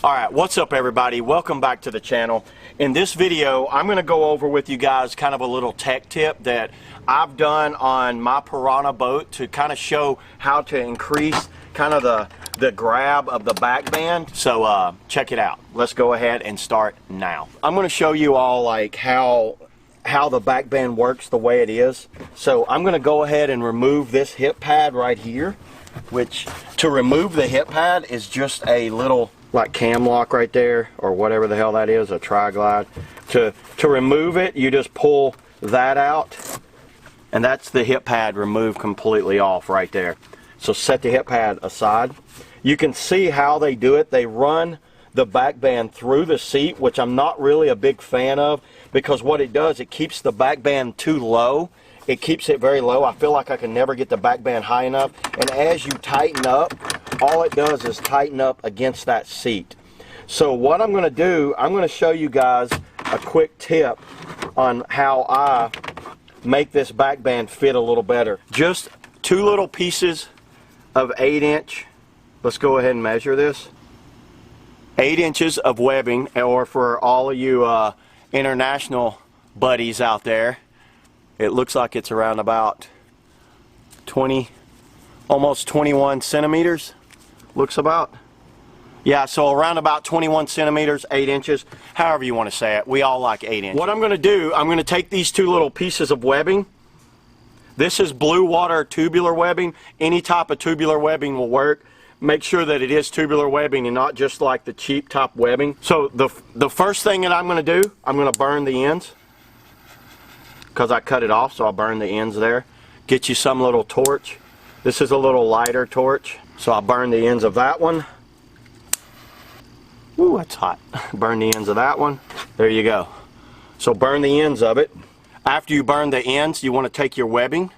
Alright, what's up everybody? Welcome back to the channel. In this video, I'm going to go over with you guys kind of a little tech tip that I've done on my Pyranha boat to kind of show how to increase kind of the grab of the backband. So check it out. Let's go ahead and start now. I'm going to show you all like how the backband works the way it is. So I'm going to go ahead and remove this hip pad right here, which to remove the hip pad is just a little like cam lock right there, or whatever the hell that is, a tri-glide. To remove it, you just pull that out, and that's the hip pad removed completely off right there. So set the hip pad aside. You can see how they do it. They run the backband through the seat, which I'm not really a big fan of, because what it does, it keeps the backband too low. It keeps it very low. I feel like I can never get the backband high enough. And as you tighten up, all it does is tighten up against that seat. So what I'm going to do, I'm going to show you guys a quick tip on how I make this backband fit a little better. Just two little pieces of 8-inch. Let's go ahead and measure this. 8 inches of webbing, or for all of you international buddies out there, it looks like it's around about 20, almost 21 centimeters. Looks about. Yeah, so around about 21 centimeters, 8 inches, however you want to say it. We all like 8 inches. What I'm going to do, I'm going to take these two little pieces of webbing. This is blue water tubular webbing. Any type of tubular webbing will work. Make sure that it is tubular webbing and not just like the cheap top webbing. So the first thing that I'm going to do, I'm going to burn the ends, because I cut it off, so I'll burn the ends there. Get you some little torch. This is a little lighter torch, so I'll burn the ends of that one. Ooh, that's hot. Burn the ends of that one. There you go. So burn the ends of it. After you burn the ends, you want to take your webbing,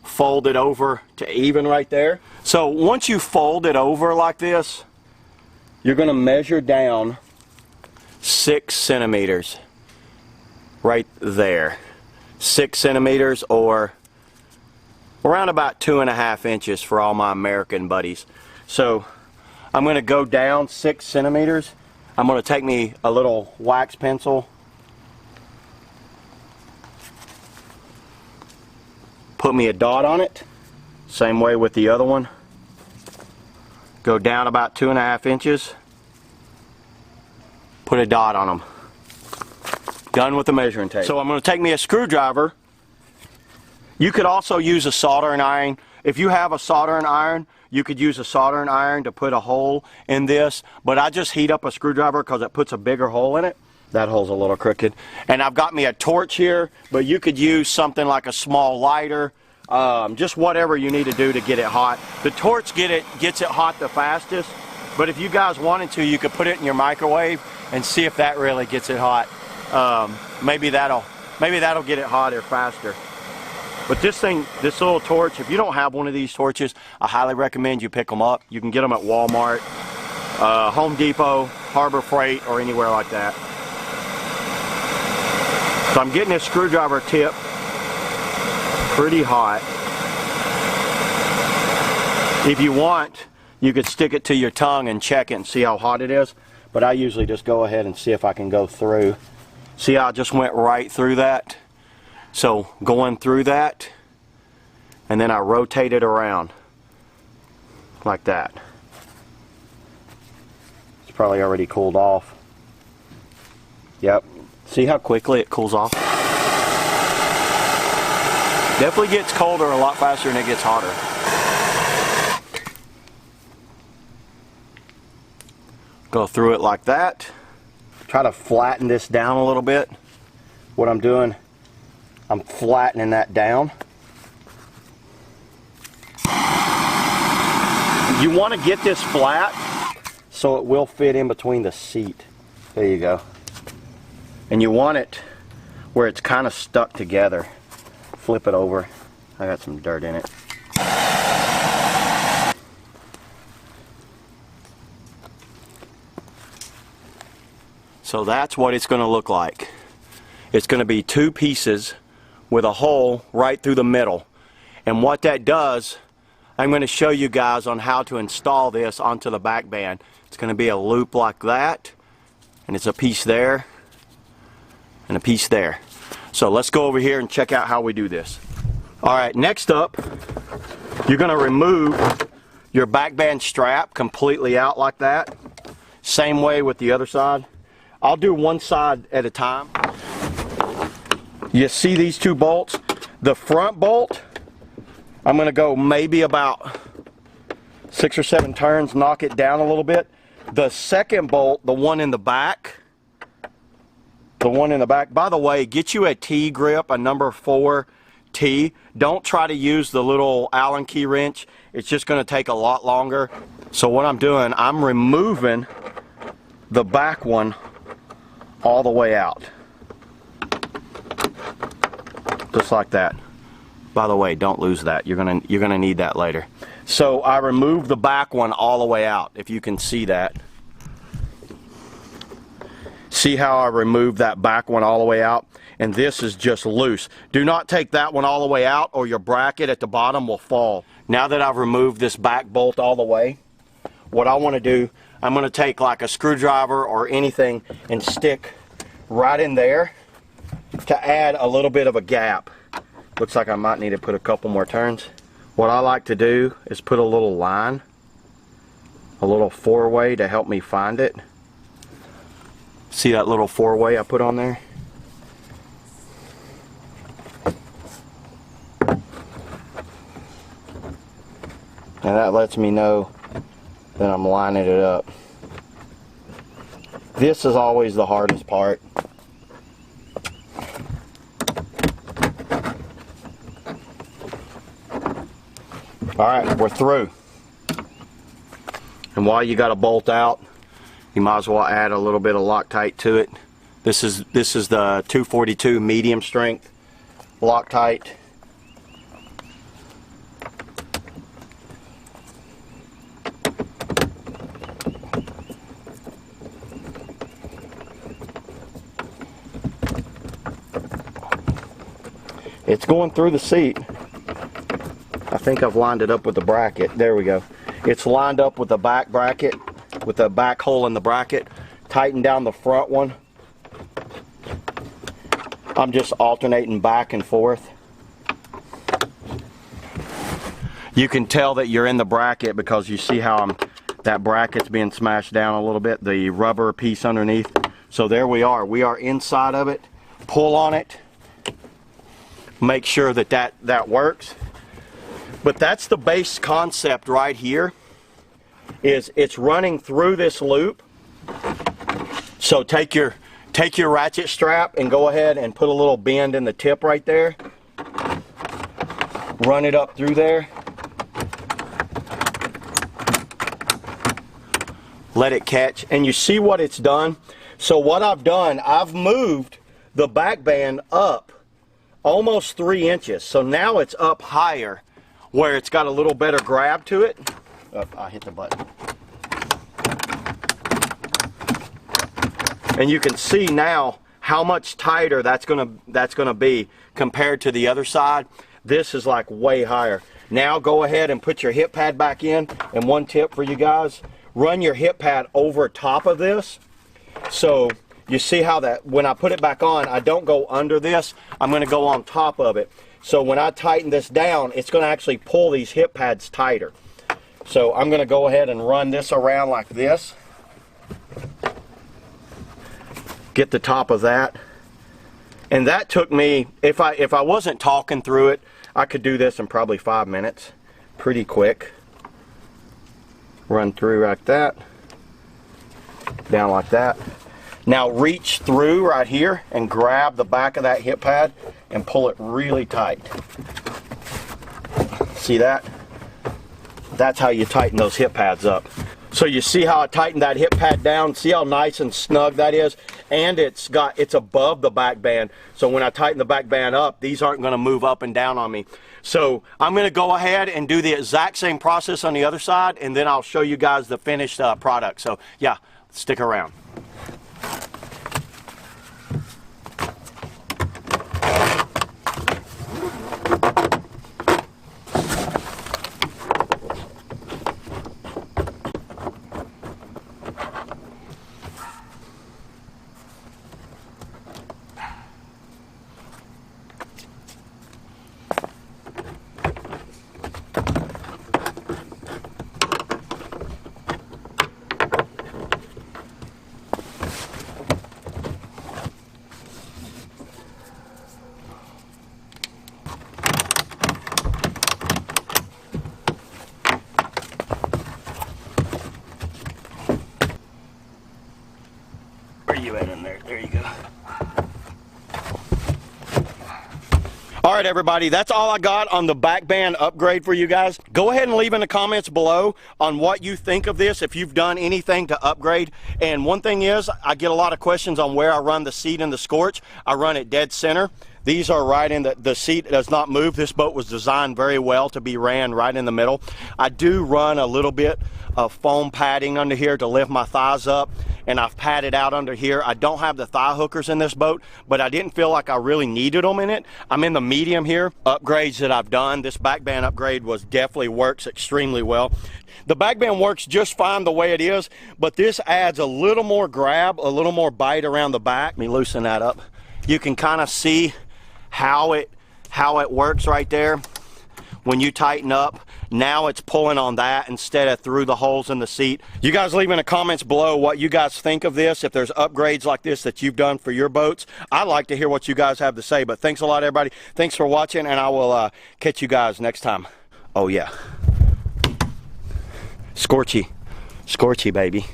fold it over to even right there. So once you fold it over like this, you're going to measure down 6 centimeters right there. 6 centimeters, or around about 2.5 inches for all my American buddies. So I'm going to go down 6 centimeters. I'm going to take me a little wax pencil, put me a dot on it, same way with the other one. Go down about 2.5 inches, put a dot on them. Done with the measuring tape. So I'm going to take me a screwdriver. You could also use a soldering iron. If you have a soldering iron, you could use a soldering iron to put a hole in this, but I just heat up a screwdriver because it puts a bigger hole in it. That hole's a little crooked. And I've got me a torch here, but you could use something like a small lighter, just whatever you need to do to get it hot. The torch gets it hot the fastest, but if you guys wanted to, you could put it in your microwave and see if that really gets it hot. Maybe that'll get it hotter faster. But this little torch, if you don't have one of these torches, I highly recommend you pick them up. You can get them at Walmart, Home Depot, Harbor Freight, or anywhere like that. So I'm getting this screwdriver tip pretty hot. If you want, you could stick it to your tongue and check it and see how hot it is, but I usually just go ahead and see if I can go through. See how I just went right through that? So going through that, and then I rotate it around like that. It's probably already cooled off. Yep. See how quickly it cools off? Definitely gets colder a lot faster than it gets hotter. Go through it like that. Try to flatten this down a little bit. What I'm doing, I'm flattening that down. You want to get this flat so it will fit in between the seat. There you go. And you want it where it's kind of stuck together. Flip it over. I got some dirt in it. So that's what it's going to look like. It's going to be two pieces with a hole right through the middle. And what that does, I'm going to show you guys on how to install this onto the back band. It's going to be a loop like that, and it's a piece there and a piece there. So let's go over here and check out how we do this. Alright, next up, you're going to remove your back band strap completely out like that. Same way with the other side. I'll do one side at a time. You see these two bolts? The front bolt, I'm going to go maybe about 6 or 7 turns, knock it down a little bit. The second bolt, the one in the back, by the way, get you a T grip, a number 4 T. Don't try to use the little Allen key wrench. It's just going to take a lot longer. So what I'm doing, I'm removing the back one all the way out. Just like that. By the way, don't lose that. You're gonna need that later. So I removed the back one all the way out, if you can see that. See how I removed that back one all the way out? And this is just loose. Do not take that one all the way out or your bracket at the bottom will fall. Now that I've removed this back bolt all the way, what I want to do, I'm going to take like a screwdriver or anything and stick right in there to add a little bit of a gap. Looks like I might need to put a couple more turns. What I like to do is put a little line, a little 4-way to help me find it. See that little 4-way I put on there? And that lets me know that I'm lining it up. This is always the hardest part. Alright, we're through. And while you got a bolt out, you might as well add a little bit of Loctite to it. This is the 242 medium strength Loctite. It's going through the seat. I think I've lined it up with the bracket. There we go. It's lined up with the back bracket, with the back hole in the bracket. Tighten down the front one. I'm just alternating back and forth. You can tell that you're in the bracket because you see how that bracket's being smashed down a little bit, the rubber piece underneath. So there we are. We are inside of it. Pull on it. Make sure that works. But that's the base concept right here, is it's running through this loop. So take your ratchet strap and go ahead and put a little bend in the tip right there. Run it up through there. Let it catch, and you see what it's done. So what I've done, I've moved the back band up almost 3 inches. So now it's up higher where it's got a little better grab to it. Oh, I hit the button. And you can see now how much tighter that's gonna be compared to the other side. This is like way higher. Now go ahead and put your hip pad back in. And one tip for you guys, run your hip pad over top of this. So you see how that, when I put it back on, I don't go under this, I'm going to go on top of it. So when I tighten this down, it's going to actually pull these hip pads tighter. So I'm going to go ahead and run this around like this. Get the top of that. And that took me, if I wasn't talking through it, I could do this in probably 5 minutes. Pretty quick. Run through like that. Down like that. Now reach through right here and grab the back of that hip pad and pull it really tight. See that? That's how you tighten those hip pads up. So you see how I tightened that hip pad down? See how nice and snug that is? And it's above the back band. So when I tighten the back band up, these aren't going to move up and down on me. So I'm going to go ahead and do the exact same process on the other side, and then I'll show you guys the finished product. So yeah, stick around. you at in there. There you go. All right, everybody, that's all I got on the Backband upgrade for you guys. Go ahead and leave in the comments below on what you think of this, if you've done anything to upgrade. And one thing is, I get a lot of questions on where I run the seat and the scorch. I run it dead center. These are right in the seat does not move. This boat was designed very well to be ran right in the middle. I do run a little bit of foam padding under here to lift my thighs up, and I've padded out under here. I don't have the thigh hookers in this boat, but I didn't feel like I really needed them in it. I'm in the medium here. Upgrades that I've done, this Backband upgrade definitely works extremely well. The Backband works just fine the way it is, but this adds a little more grab, a little more bite around the back. Let me loosen that up. You can kind of see how it works right there. When you tighten up, now it's pulling on that instead of through the holes in the seat. You guys leave in the comments below what you guys think of this, if there's upgrades like this that you've done for your boats. I'd like to hear what you guys have to say, but thanks a lot, everybody. Thanks for watching, and I will catch you guys next time. Oh yeah, scorchy baby.